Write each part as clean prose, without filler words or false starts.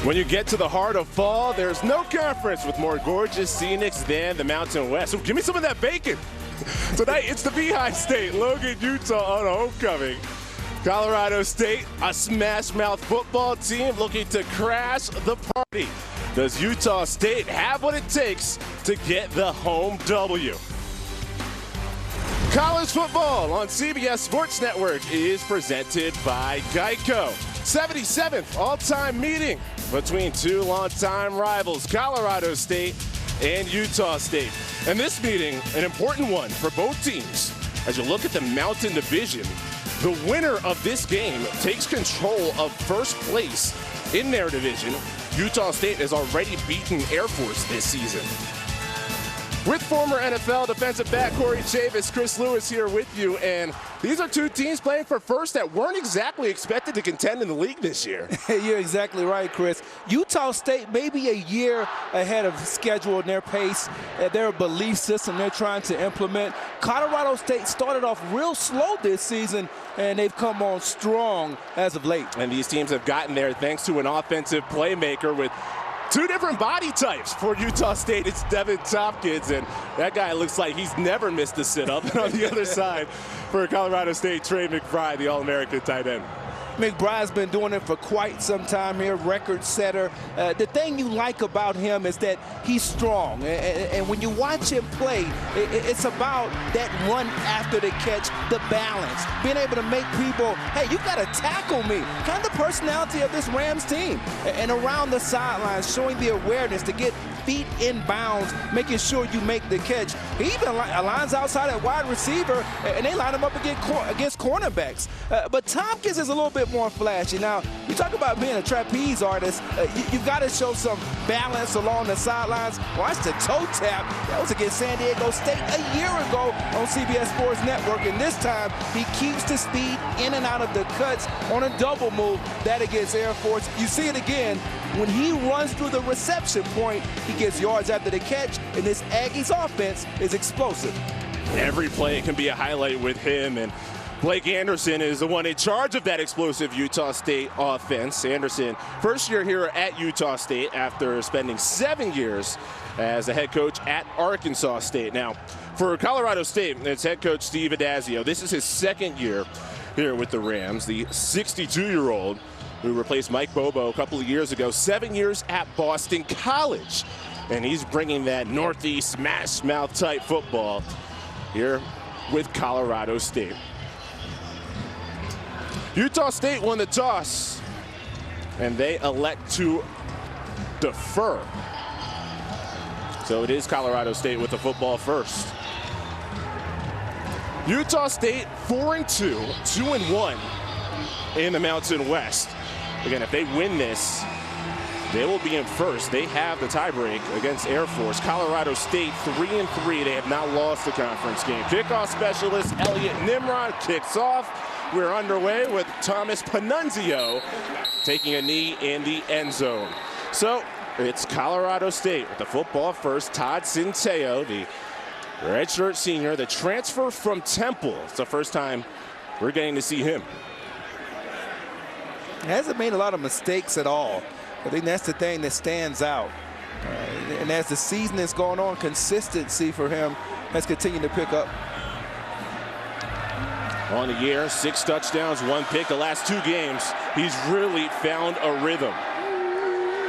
When you get to the heart of fall, there's no conference with more gorgeous scenics than the Mountain West. So give me some of that bacon. Tonight, it's the Beehive State, Logan, Utah on homecoming. Colorado State, a smash-mouth football team looking to crash the party. Does Utah State have what it takes to get the home W? College football on CBS Sports Network is presented by Geico. 77th all-time meeting between two longtime rivals, Colorado State and Utah State. And this meeting, an important one for both teams. As you look at the Mountain Division, the winner of this game takes control of first place in their division. Utah State has already beaten Air Force this season. With former NFL defensive back Corey Chavis, Chris Lewis here with you, and these are two teams playing for first that weren't exactly expected to contend in the league this year. You're exactly right, Chris. Utah State may be a year ahead of schedule in their pace, their belief system they're trying to implement. Colorado State started off real slow this season, and they've come on strong as of late. And these teams have gotten there thanks to an offensive playmaker with two different body types. For Utah State, it's Devin Tompkins, and that guy looks like he's never missed a sit-up. And on the other side, for Colorado State, Trey McBride, the All-American tight end. McBride's been doing it for quite some time here, record setter. The thing you like about him is that he's strong. And when you watch him play, it's about that run after the catch, the balance, being able to make people, hey, you got to tackle me. Kind of the personality of this Rams team. And around the sidelines, showing the awareness to get feet in bounds, making sure you make the catch. He even lines outside at wide receiver, and they line him up against cornerbacks. But Tompkins is a little bit more flashy. Now, you talk about being a trapeze artist, you've got to show some balance along the sidelines. Watch the toe tap. That was against San Diego State a year ago on CBS Sports Network, and this time he keeps the speed in and out of the cuts on a double move. That against Air Force. You see it again. When he runs through the reception point, he gets yards after the catch, and this Aggies offense is explosive. Every play can be a highlight with him, and Blake Anderson is the one in charge of that explosive Utah State offense. Anderson, first year here at Utah State after spending 7 years as a head coach at Arkansas State. Now, for Colorado State, it's head coach Steve Adazio. This is his second year here with the Rams, the 62-year-old who replaced Mike Bobo a couple of years ago, 7 years at Boston College. And he's bringing that Northeast smash-mouth type football here with Colorado State. Utah State won the toss, and they elect to defer. So it is Colorado State with the football first. Utah State 4-2, 2-1 in the Mountain West. Again, if they win this, they will be in first. They have the tiebreak against Air Force. Colorado State 3-3. They have not lost the conference game. Kickoff specialist Elliot Nimrod kicks off. We're underway with Thomas Panunzio taking a knee in the end zone. So it's Colorado State with the football first. Todd Centeio, the redshirt senior, the transfer from Temple. It's the first time we're getting to see him. He hasn't made a lot of mistakes at all. I think that's the thing that stands out. And as the season is going on, consistency for him has continued to pick up. On the year, 6 touchdowns, 1 pick. The last 2 games, he's really found a rhythm.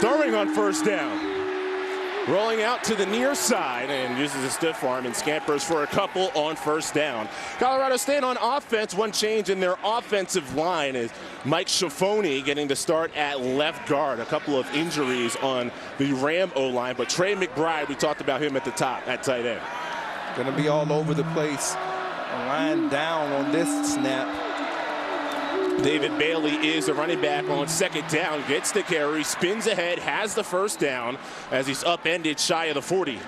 Throwing on first down. Rolling out to the near side and uses a stiff arm and scampers for a couple on first down. Colorado State on offense, one change in their offensive line is Mike Schiavone getting to start at left guard. A couple of injuries on the Ram O-line, but Trey McBride, we talked about him at the top at tight end. Going to be all over the place. Line down on this snap. David Bailey is a running back on second down, gets the carry, spins ahead, has the first down as he's upended shy of the 40.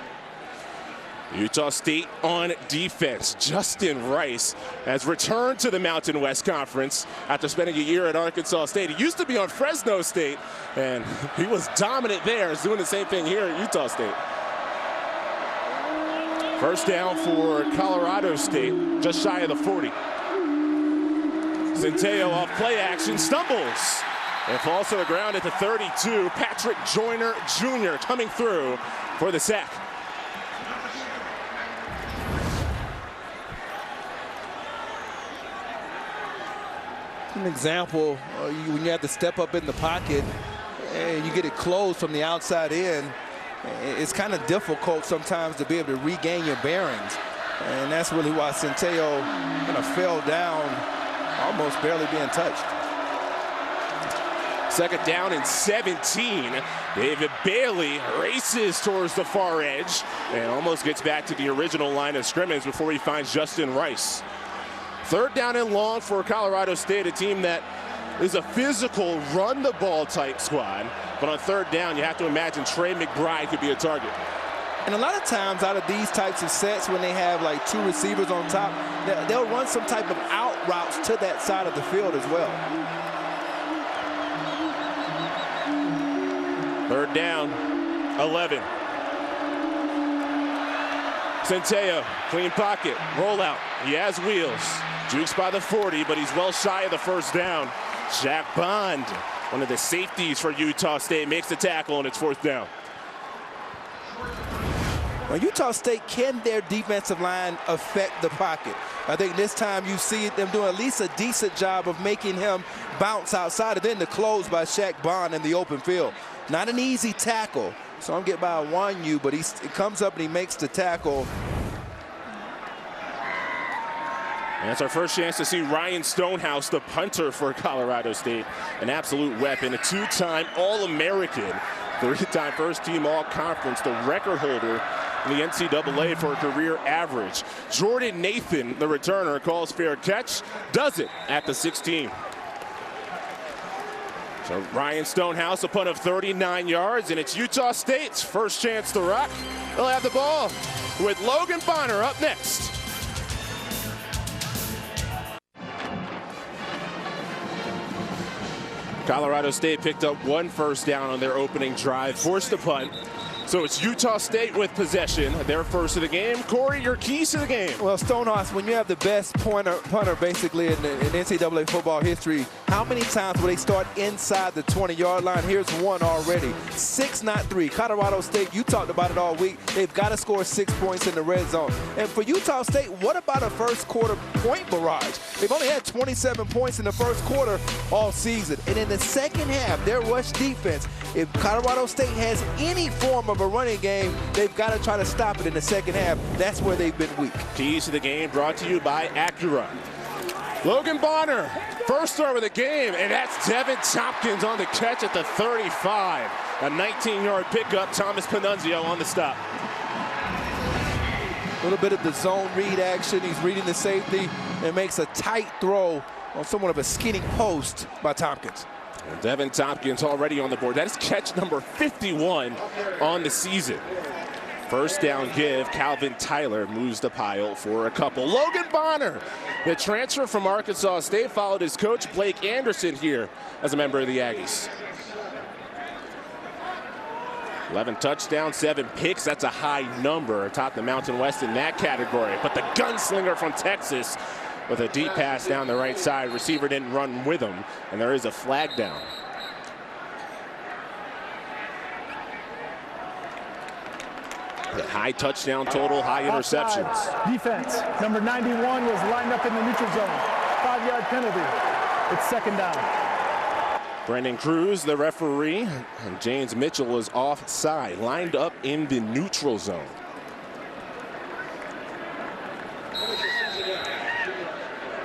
Utah State on defense. Justin Rice has returned to the Mountain West Conference after spending a year at Arkansas State. He used to be on Fresno State, and he was dominant there. He's doing the same thing here at Utah State. First down for Colorado State, just shy of the 40. Centeio off play action, stumbles. and falls to the ground at the 32. Patrick Joyner Jr. coming through for the sack. An example, when you have to step up in the pocket and you get it closed from the outside in, it's kind of difficult sometimes to be able to regain your bearings. And that's really why Centeio kind of fell down, almost barely being touched. Second down and 17. David Bailey races towards the far edge and almost gets back to the original line of scrimmage before he finds Justin Rice. Third down and long for Colorado State, a team that is a physical, run-the-ball type squad. But on third down, you have to imagine Trey McBride could be a target. And a lot of times out of these types of sets, when they have like two receivers on top, they'll run some type of out routes to that side of the field as well. Third down, 11. Centeio, clean pocket, rollout. He has wheels. Jukes by the 40, but he's well shy of the first down. Shaq Bond, one of the safeties for Utah State, makes the tackle, and it's fourth down. Now, Utah State, can their defensive line affect the pocket? I think this time you see them doing at least a decent job of making him bounce outside, and then the close by Shaq Bond in the open field. Not an easy tackle, so I'm getting by Wanyu, but he comes up and he makes the tackle. And it's our first chance to see Ryan Stonehouse, the punter for Colorado State. An absolute weapon, a two-time All-American, three-time first-team All-Conference, the record holder in the NCAA for a career average. Jordan Nathan, the returner, calls fair catch, does it at the 16. So Ryan Stonehouse, a punt of 39 yards, and it's Utah State's first chance to rock. They'll have the ball with Logan Bonner up next. Colorado State picked up one first down on their opening drive, forced a punt. So it's Utah State with possession, their first of the game. Corey, your keys to the game. Well, Stonehouse, when you have the best punter basically in NCAA football history, how many times will they start inside the 20-yard line? Here's one already. 6, not 3. Colorado State, you talked about it all week. They've got to score 6 points in the red zone. And for Utah State, what about a first quarter point barrage? They've only had 27 points in the first quarter all season. And in the second half, their rush defense, if Colorado State has any form of a running game, they've got to try to stop it in the second half. That's where they've been weak. Keys to the game brought to you by Acura. Logan Bonner, first throw of the game, and that's Devin Tompkins on the catch at the 35. A 19-yard pickup, Thomas Panunzio on the stop. A little bit of the zone read action. He's reading the safety and makes a tight throw on somewhat of a skinny post by Tompkins. And Devin Tompkins already on the board. That is catch number 51 on the season. First down give, Calvin Tyler moves the pile for a couple. Logan Bonner, the transfer from Arkansas State, followed his coach Blake Anderson here as a member of the Aggies. 11 touchdowns, 7 picks. That's a high number atop the Mountain West in that category. But the gunslinger from Texas with a deep pass down the right side. Receiver didn't run with him, and there is a flag down. The high touchdown total, high interceptions. Offside. Defense, number 91 was lined up in the neutral zone. 5-yard penalty. It's second down. Brendan Cruz, the referee, and James Mitchell was offside, lined up in the neutral zone.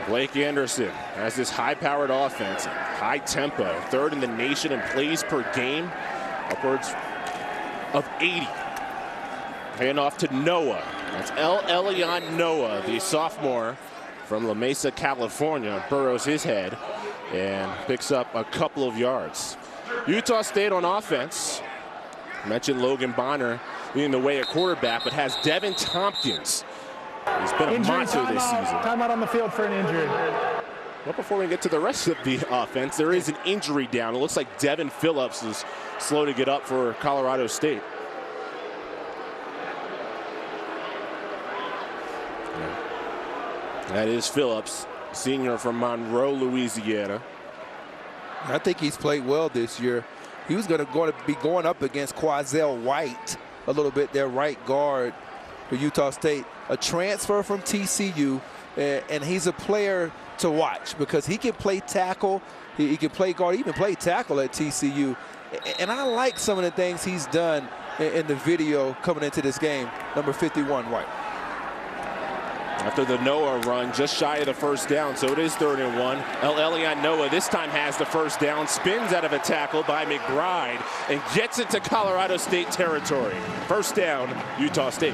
Blake Anderson has this high-powered offense, high tempo, third in the nation in plays per game, upwards of 80. Hand off to Noah. That's Elion Noah, the sophomore from La Mesa, California. Burrows his head and picks up a couple of yards. Utah State on offense. I mentioned Logan Bonner leading the way at quarterback, but has Devin Tompkins. He's been a monster this season. Timeout on the field for an injury. Well, before we get to the rest of the offense, there is an injury down. It looks like Devin Phillips is slow to get up for Colorado State. That is Phillips, senior from Monroe, Louisiana. I think he's played well this year. He was going to be going up against Quazell White a little bit, their right guard for Utah State, a transfer from TCU, and he's a player to watch because he can play tackle, he can play guard, he even played tackle at TCU. And I like some of the things he's done in the video coming into this game, number 51, White. After the Noah run, just shy of the first down, so it is 3rd and 1. Elion Noah this time has the first down, spins out of a tackle by McBride, and gets into Colorado State territory. First down, Utah State.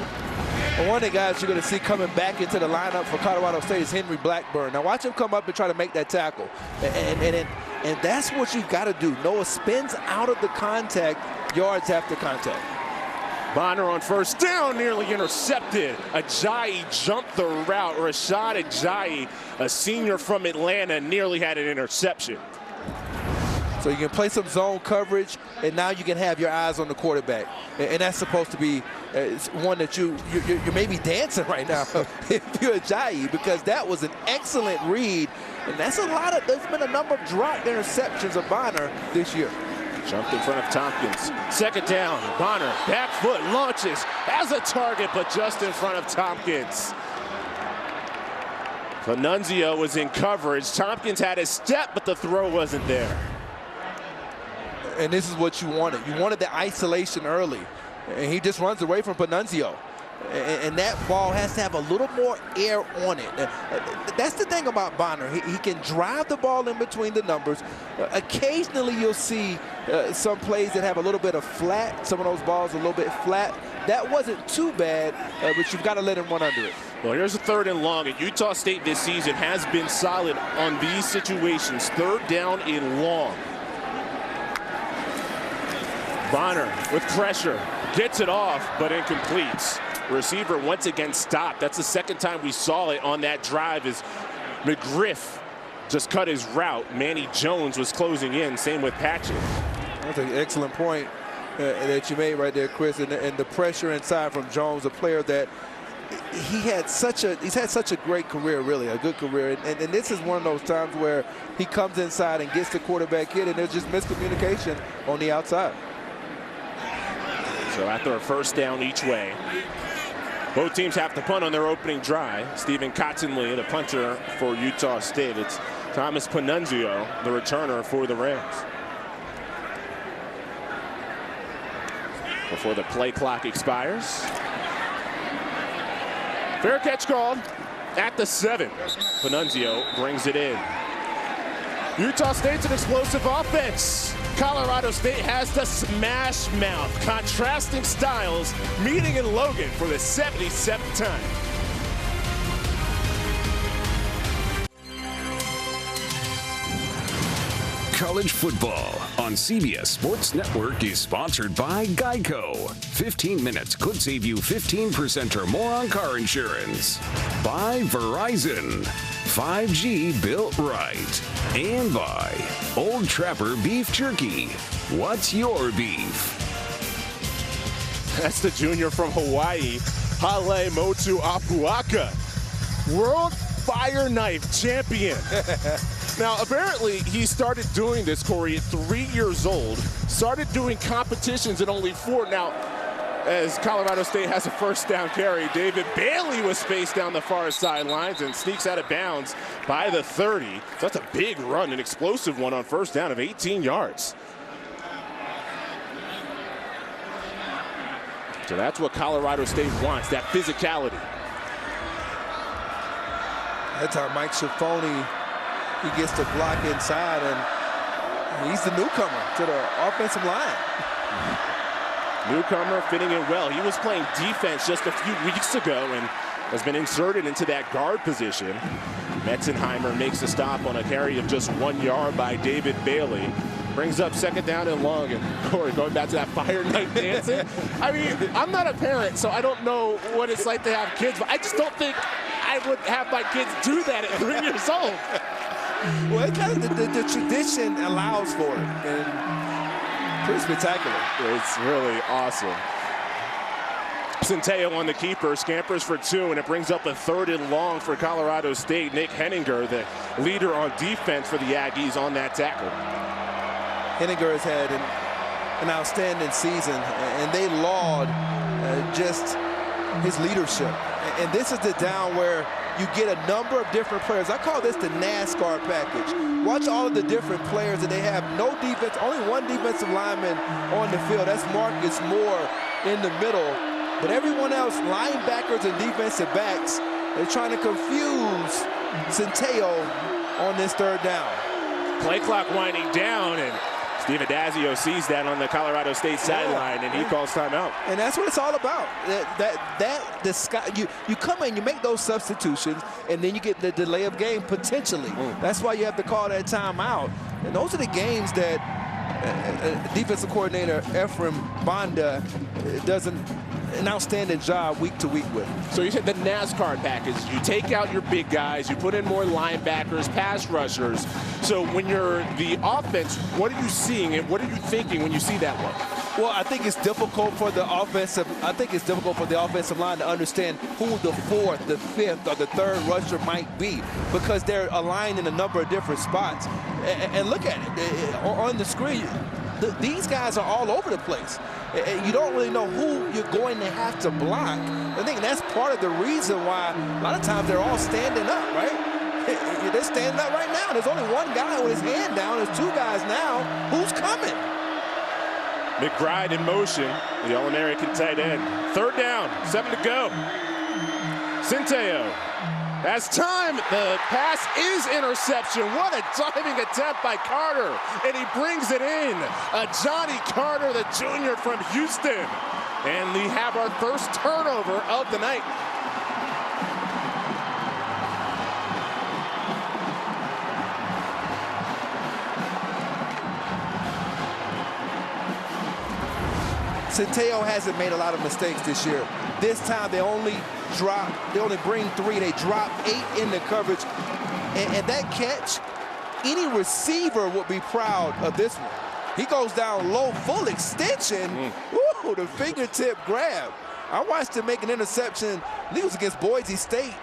Well, one of the guys you're going to see coming back into the lineup for Colorado State is Henry Blackburn. Now watch him come up and try to make that tackle. And that's what you've got to do. Noah spins out of the contact, yards after contact. Bonner on first down, nearly intercepted. Ajayi jumped the route. Rashad Ajayi, a senior from Atlanta, nearly had an interception. So you can play some zone coverage, and now you can have your eyes on the quarterback. And that's supposed to be one that you're maybe dancing right now if you're Ajayi, because that was an excellent read. And that's there's been a number of dropped interceptions of Bonner this year. Jumped in front of Tompkins. Second down, Bonner, back foot, launches, has a target, but just in front of Tompkins. Panunzio was in coverage. Tompkins had his step, but the throw wasn't there. And this is what you wanted. You wanted the isolation early. And he just runs away from Panunzio. And that ball has to have a little more air on it. That's the thing about Bonner. He can drive the ball in between the numbers. Occasionally you'll see some plays that have a little bit of flat. Some of those balls a little bit flat. That wasn't too bad, but you've got to let him run under it. Well, here's a 3rd and long. And Utah State this season has been solid on these situations. 3rd down and long. Bonner with pressure. Gets it off, but incomplete. Receiver once again stopped. That's the second time we saw it on that drive as McGriff just cut his route. Manny Jones was closing in. Same with Patchett. That's an excellent point that you made right there, Chris. And the pressure inside from Jones, a player that he's had such a great career, really, a good career. And this is one of those times where he comes inside and gets the quarterback hit, and there's just miscommunication on the outside. So after a first down each way, both teams have to punt on their opening drive. Stephen Cottonley, the punter for Utah State. It's Thomas Panunzio, the returner for the Rams. Before the play clock expires. Fair catch called at the 7. Panunzio brings it in. Utah State's an explosive offense. Colorado State has the smash mouth. Contrasting styles meeting in Logan for the 77th time. College football on CBS Sports Network is sponsored by Geico. 15 minutes could save you 15% or more on car insurance. By Verizon. 5G built right. And by Old Trapper Beef Jerky. What's your beef? That's the junior from Hawaii, Hale Motu Apuaka. World Fire Knife champion. Now, apparently, he started doing this, Corey, at 3 years old. Started doing competitions at only 4. Now, as Colorado State has a first down carry, David Bailey was spaced down the far sidelines and sneaks out of bounds by the 30. So that's a big run, an explosive one on first down of 18 yards. So that's what Colorado State wants, that physicality. That's how Mike Schifoni, he gets to block inside, and he's the newcomer to the offensive line. Newcomer fitting in well. He was playing defense just a few weeks ago and has been inserted into that guard position. Metzenheimer makes a stop on a carry of just 1 yard by David Bailey. Brings up second down and long. And Corey, going back to that fire knife dancing. I mean, I'm not a parent, so I don't know what it's like to have kids, but I just don't think I would have my kids do that at 3 years old. Well, it kind of, the tradition allows for it. And pretty spectacular. It's really awesome. Centeio on the keeper, scampers for 2, and it brings up a 3rd and long for Colorado State. Nick Henninger, the leader on defense for the Aggies, on that tackle. Henniger has had an outstanding season, and they laud just his leadership. And this is the down where you get a number of different players. I call this the NASCAR package. Watch all of the different players, and they have no defense, only one defensive lineman on the field. That's Marcus Moore in the middle. But everyone else, linebackers and defensive backs, they're trying to confuse Centeio on this third down. Play clock winding down, and Steve Adazio sees that on the Colorado State sideline, and he calls timeout. And that's what it's all about. You come in, you make those substitutions, and then you get the delay of game potentially. That's why you have to call that timeout. And those are the games that defensive coordinator Ephraim Banda does an outstanding job week to week with. So you said the NASCAR package. You take out your big guys, you put in more linebackers, pass rushers. So when you're the offense, what are you seeing and what are you thinking when you see that look? Well, I think it's difficult for the offensive. Line to understand who the fourth, the fifth, or the third rusher might be, because they're aligned in a number of different spots. And look at it on the screen. These guys are all over the place. You don't really know who you're going to have to block. I think that's part of the reason why a lot of times they're all standing up, right? They're standing up right now. There's only one guy with his hand down. There's two guys now. Who's coming? McBride in motion, the All-American tight end. Third down, 7 to go. Centeio. As time, the pass is interception. What a diving attempt by Carter, and he brings it in. Johnny Carter, the junior from Houston. And we have our first turnover of the night. Centeio hasn't made a lot of mistakes this year. This time they only bring 3. They drop 8 in the coverage. And that catch, any receiver would be proud of this one. He goes down low, full extension. Woo, the fingertip grab. I watched him make an interception. I think it was against Boise State,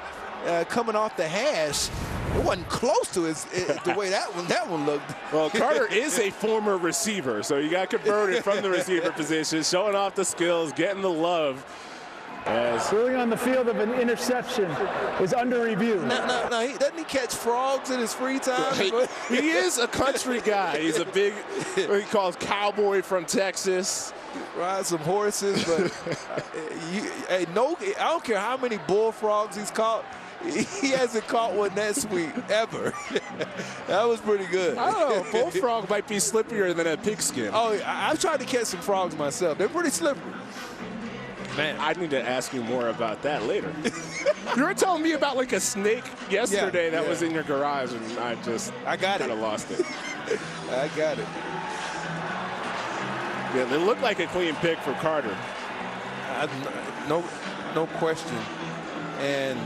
coming off the hash. It wasn't close to the way that one looked. Well, Carter is a former receiver, so you got converted from the receiver position, showing off the skills, getting the love. Ruling on the field of an interception is under review. No, doesn't he catch frogs in his free time? He is a country guy. He's a big, what he calls cowboy from Texas. Ride some horses, but I don't care how many bullfrogs he's caught. He hasn't caught one that sweet ever. That was pretty good. I don't know. Bullfrog might be slipperier than a pigskin. Oh, I've tried to catch some frogs myself. They're pretty slippery. Man, I need to ask you more about that later. You were telling me about like a snake yesterday that was in your garage, and I got kind of lost it. I got it. Yeah, they look like a clean pick for Carter. No question. And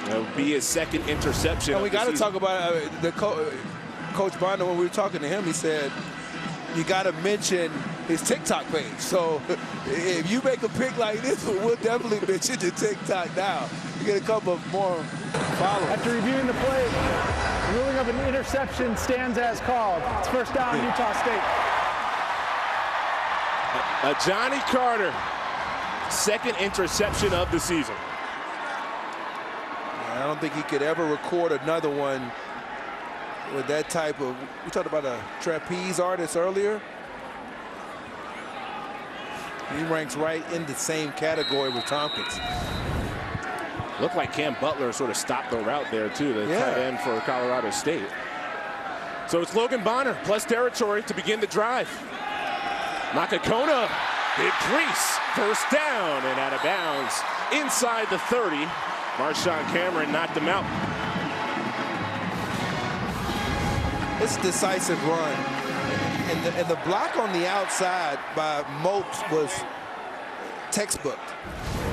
it'll be his second interception. And we got to talk about Coach Banda. When we were talking to him, he said, you got to mention his TikTok page. So if you make a pick like this one, we'll definitely mention your TikTok now. You get a couple more followers. After reviewing the play, the ruling of an interception stands as called. It's first down, Utah State. Johnny Carter, second interception of the season. I don't think he could ever record another one with that type of, we talked about a trapeze artist earlier. He ranks right in the same category with Tompkins. Looked like Cam Butler sort of stopped the route there too, the tight end for Colorado State. So it's Logan Bonner plus territory to begin the drive. Nakakona, big crease, first down and out of bounds inside the 30. Marshawn Cameron knocked him out. It's a decisive run. And the block on the outside by Mopes was textbook.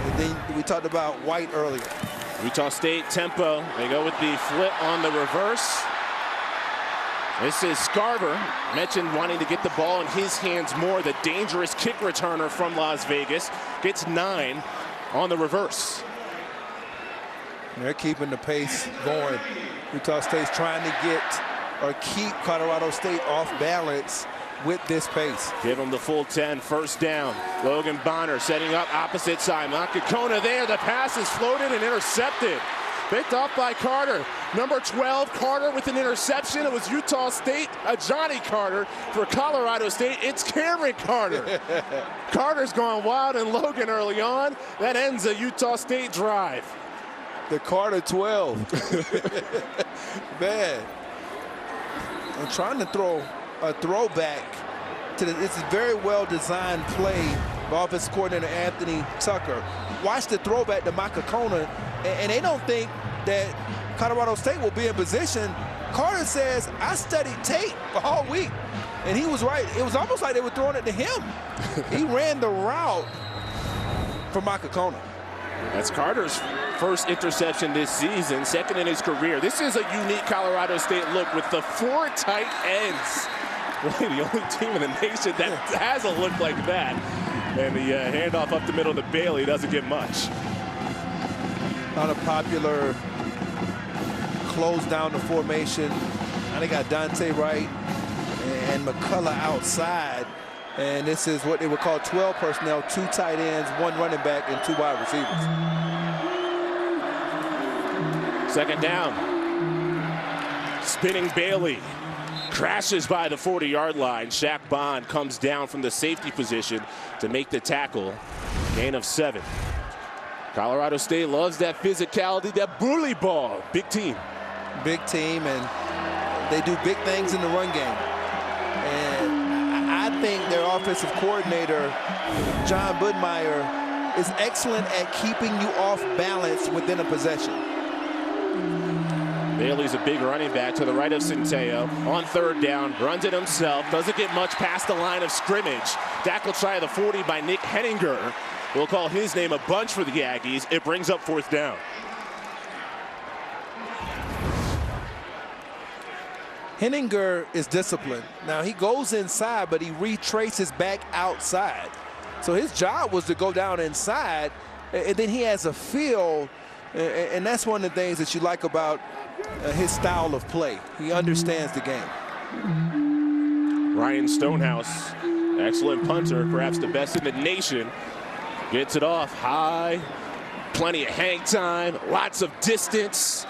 And then we talked about White earlier. Utah State tempo. They go with the flip on the reverse. This is Scarver, mentioned wanting to get the ball in his hands more. The dangerous kick returner from Las Vegas gets 9 on the reverse. They're keeping the pace going. Utah State's trying to get or keep Colorado State off balance with this pace. Give him the full 10, first down. Logan Bonner setting up opposite side. Makakona there, the pass is floated and intercepted. Picked off by Carter. Number 12, Carter with an interception. It was Utah State, Johnny Carter for Colorado State. It's Cameron Carter. Carter's gone wild and Logan early on. That ends a Utah State drive. The Carter 12. Man. I'm trying to throw a throwback to it's a very well-designed play by offensive coordinator Anthony Tucker. Watch the throwback to Makakona, and they don't think that Colorado State will be in position. Carter says, I studied tape all week, and he was right. It was almost like they were throwing it to him. He ran the route for Makakona. That's Carter's first interception this season, second in his career. This is a unique Colorado State look with the 4 tight ends. Really the only team in the nation that has a look like that. And the handoff up the middle to Bailey doesn't get much. Not a popular close down the formation. Now they got Dante Wright and McCullough outside. And this is what they would call 12 personnel, 2 tight ends, 1 running back, and 2 wide receivers. Second down. Spinning Bailey. Crashes by the 40-yard line. Shaq Bond comes down from the safety position to make the tackle. Gain of 7. Colorado State loves that physicality, that bully ball. Big team. Big team, and they do big things in the run game. And I think their offensive coordinator, John Budmeyer, is excellent at keeping you off balance within a possession. Bailey's a big running back to the right of Centeo. On third down, runs it himself. Doesn't get much past the line of scrimmage. Tackle try of the 40 by Nick Henninger. We'll call his name a bunch for the Aggies. It brings up 4th down. Henninger is disciplined. Now he goes inside, but he retraces back outside. So his job was to go down inside, and then he has a feel, and that's one of the things that you like about his style of play. He understands the game. Ryan Stonehouse, excellent punter, perhaps the best in the nation. Gets it off high, plenty of hang time, lots of distance.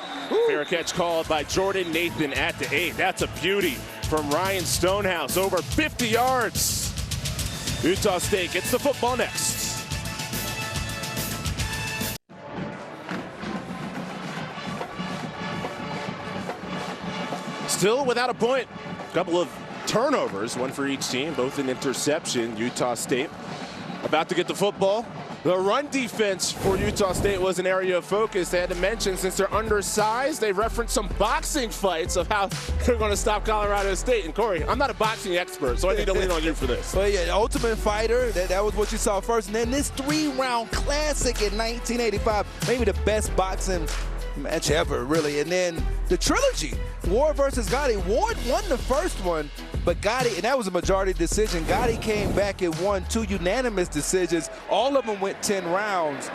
Fair catch called by Jordan Nathan at the 8. That's a beauty from Ryan Stonehouse, over 50 yards. Utah State gets the football next. Still without a point. A couple of turnovers, one for each team, both an interception. Utah State about to get the football. The run defense for Utah State was an area of focus. They had to mention, since they're undersized, they referenced some boxing fights of how they're going to stop Colorado State. And Corey, I'm not a boxing expert, so I need to lean on you for this. Well, yeah, the Ultimate Fighter, that was what you saw first. And then this 3-round classic in 1985, maybe the best boxing match ever, really. And then the trilogy, Ward versus Gotti. Ward won the first one, but Gotti, and that was a majority decision. Gotti came back and won 2 unanimous decisions. All of them went 10 rounds.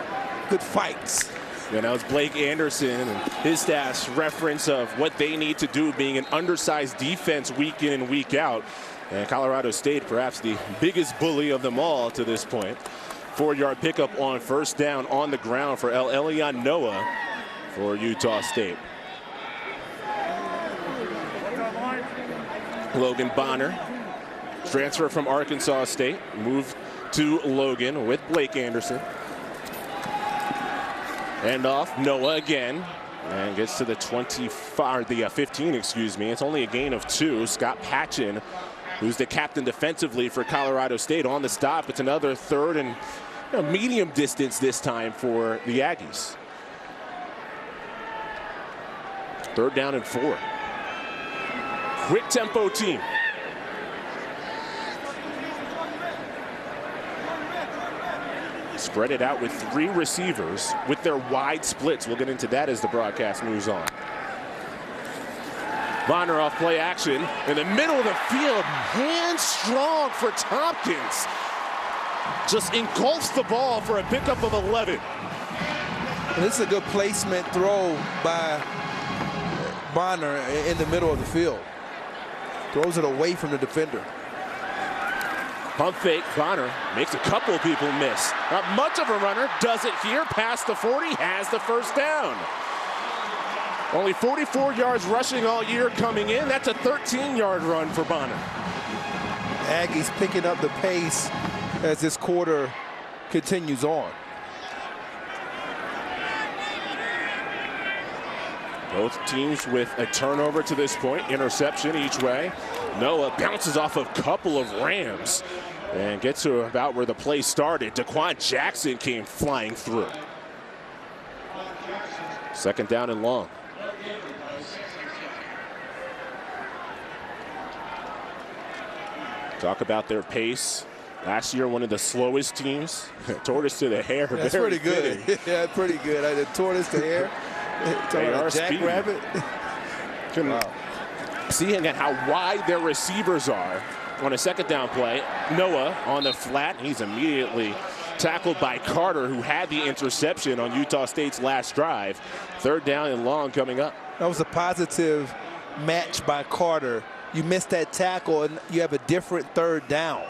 Good fights. Yeah, that was Blake Anderson and his staff's reference of what they need to do, being an undersized defense week in and week out. And Colorado State, perhaps the biggest bully of them all to this point. 4-yard pickup on first down on the ground for Elion Noah for Utah State. Logan Bonner, transfer from Arkansas State, moved to Logan with Blake Anderson. Hand off, Noah again, and gets to the 25, the 15, excuse me. It's only a gain of 2. Scott Patchen, who's the captain defensively for Colorado State, on the stop. It's another third and medium distance this time for the Aggies. 3rd down and 4. Quick tempo team. Spread it out with 3 receivers with their wide splits. We'll get into that as the broadcast moves on. Bonner off play action in the middle of the field. Hand strong for Tompkins. Just engulfs the ball for a pickup of 11. And this is a good placement throw by Bonner in the middle of the field. Throws it away from the defender. Pump fake, Bonner makes a couple of people miss. Not much of a runner, does it here, past the 40, has the first down. Only 44 yards rushing all year coming in. That's a 13-yard run for Bonner. Aggies picking up the pace as this quarter continues on. Both teams with a turnover to this point, interception each way. Noah bounces off a couple of Rams and gets to about where the play started. Daquan Jackson came flying through. Second down and long. Talk about their pace. Last year, one of the slowest teams. Tortoise to the hair. That's pretty good. Yeah, pretty good. The tortoise to hair. They are Jackrabbit. Wow. Seeing at how wide their receivers are on a second down play. Noah on the flat. He's immediately tackled by Carter, who had the interception on Utah State's last drive. Third down and long coming up. That was a positive match by Carter. You missed that tackle, and you have a different third down.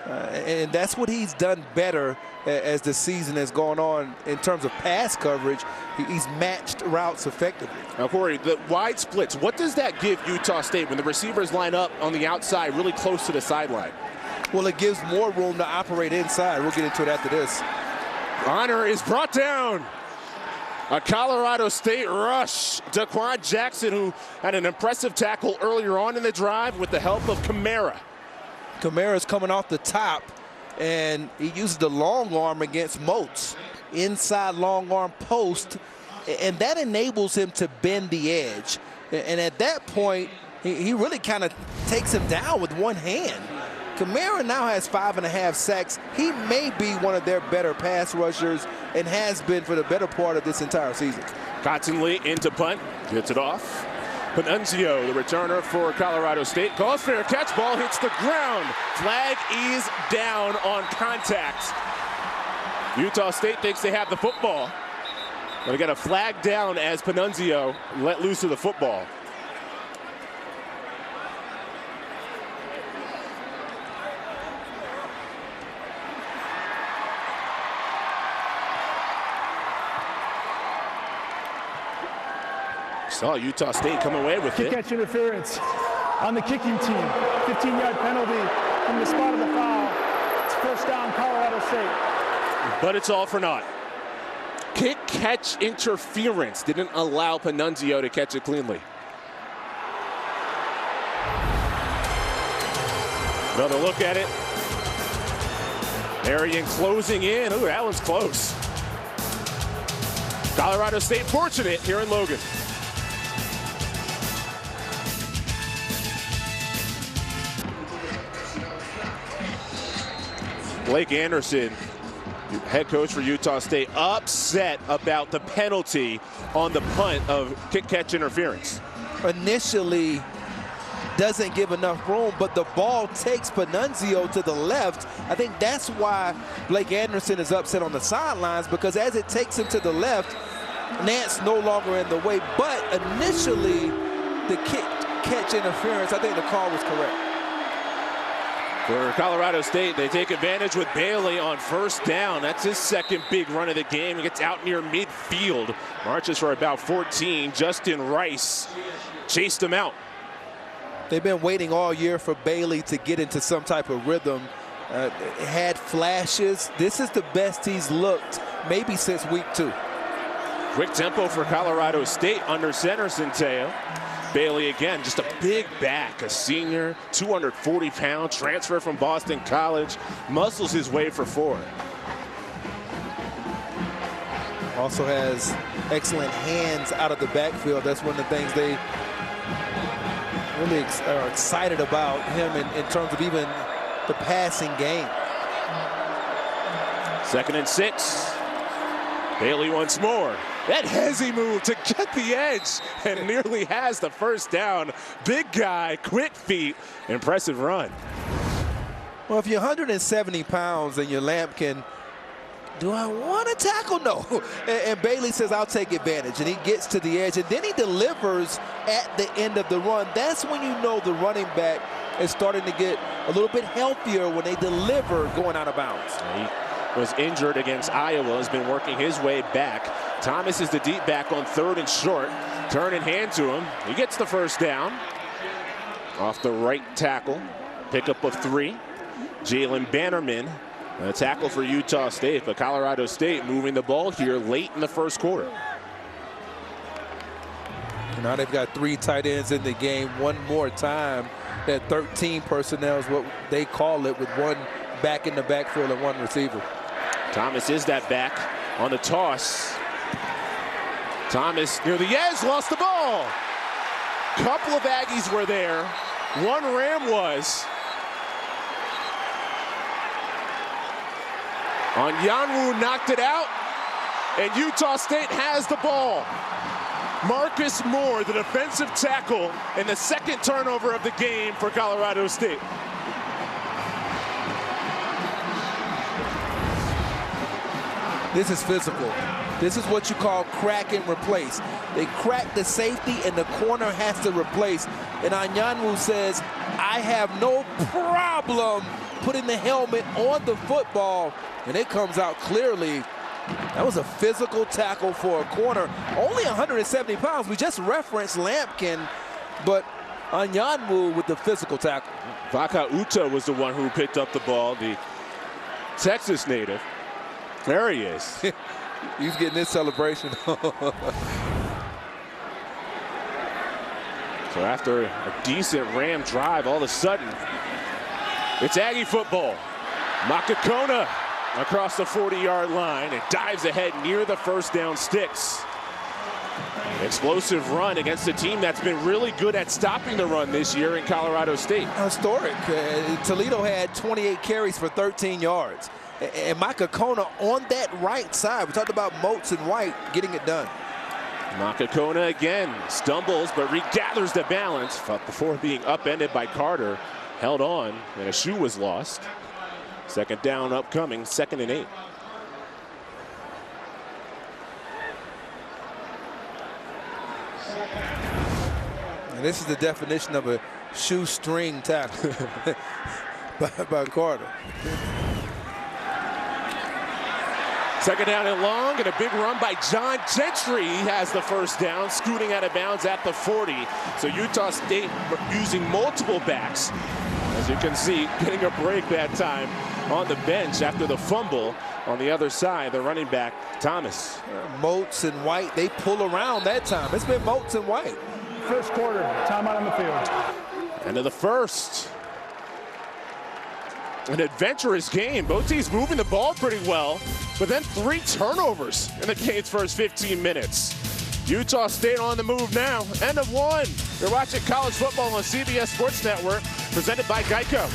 And that's what he's done better as the season has gone on in terms of pass coverage. He's matched routes effectively. Now, Corey, the wide splits, what does that give Utah State when the receivers line up on the outside really close to the sideline? Well, it gives more room to operate inside. We'll get into it after this. Bonner is brought down. A Colorado State rush. Daquan Jackson, who had an impressive tackle earlier on in the drive with the help of Kamara. Kamara's coming off the top, and he uses the long arm against Moats. Inside long arm post, and that enables him to bend the edge. And at that point, he really kind of takes him down with one hand. Kamara now has 5.5 sacks. He may be one of their better pass rushers and has been for the better part of this entire season. Cottonlee into punt, gets it off. Panunzio, the returner for Colorado State, calls fair catch, ball hits the ground. Flag is down on contact. Utah State thinks they have the football. But they got a flag down as Panunzio let loose of the football. Saw Utah State come away with it. Kick-catch interference on the kicking team. 15-yard penalty from the spot of the foul. It's first down, Colorado State. But it's all for naught. Kick-catch interference didn't allow Panunzio to catch it cleanly. Another look at it. Marion closing in. Ooh, that one's close. Colorado State fortunate here in Logan. Blake Anderson, head coach for Utah State, upset about the penalty on the punt of kick-catch interference. Initially doesn't give enough room, but the ball takes Panunzio to the left. I think that's why Blake Anderson is upset on the sidelines, because as it takes him to the left, Nance no longer in the way. But initially, the kick-catch interference, I think the call was correct. For Colorado State, they take advantage with Bailey on first down. That's his second big run of the game. He gets out near midfield, marches for about 14. Justin Rice chased him out. They've been waiting all year for Bailey to get into some type of rhythm. Had flashes. This is the best he's looked maybe since week 2. Quick tempo for Colorado State under center Centeo. Bailey again, just a big back, a senior, 240-pound, transfer from Boston College, muscles his way for 4. Also has excellent hands out of the backfield. That's one of the things they really are excited about him in terms of even the passing game. 2nd and 6. Bailey once more. That hezzy move to get the edge and nearly has the first down. Big guy, quick feet, impressive run. Well, if you're 170 pounds and your lamp can do I want to tackle? No. And Bailey says, I'll take advantage. And he gets to the edge. And then he delivers at the end of the run. That's when you know the running back is starting to get a little bit healthier when they deliver going out of bounds. He was injured against Iowa, has been working his way back. Thomas is the deep back on 3rd and short. Turn and hand to him. He gets the first down off the right tackle. Pickup of 3. Jalen Bannerman, a tackle for Utah State, but Colorado State moving the ball here late in the first quarter. Now they've got 3 tight ends in the game. One more time, that 13 personnel is what they call it, with 1 back in the backfield and 1 receiver. Thomas is that back on the toss. Thomas near the edge, lost the ball. Couple of Aggies were there. 1 Ram was. Onyanwu knocked it out, and Utah State has the ball. Marcus Moore, the defensive tackle, and the 2nd turnover of the game for Colorado State. This is physical. This is what you call crack and replace. They crack the safety, and the corner has to replace. And Onyanwu says, I have no problem putting the helmet on the football, and it comes out clearly. That was a physical tackle for a corner. Only 170 pounds. We just referenced Lampkin, but Onyanwu with the physical tackle. Vaka Uta was the one who picked up the ball, the Texas native. There he is. He's getting this celebration. So after a decent Ram drive, all of a sudden, it's Aggie football. Makakona across the 40-yard line and dives ahead near the first down sticks. Explosive run against a team that's been really good at stopping the run this year in Colorado State. Historic. Toledo had 28 carries for 13 yards. And Makakona on that right side. We talked about Moats and White getting it done. Makakona again stumbles but regathers the balance before being upended by Carter. Held on, and a shoe was lost. 2nd down upcoming, 2nd and 8. And this is the definition of a shoestring tackle by Carter. 2nd down and long, and a big run by John Gentry. He has the first down, scooting out of bounds at the 40. So Utah State using multiple backs. As you can see, getting a break that time on the bench after the fumble. On the other side, the running back, Thomas. Moats and White, they pull around that time. It's been Moats and White. First quarter, timeout on the field. End of the first. An adventurous game. Both teams moving the ball pretty well, but then 3 turnovers in the game's first 15 minutes. Utah State on the move now. End of 1. You're watching college football on CBS Sports Network, presented by Geico.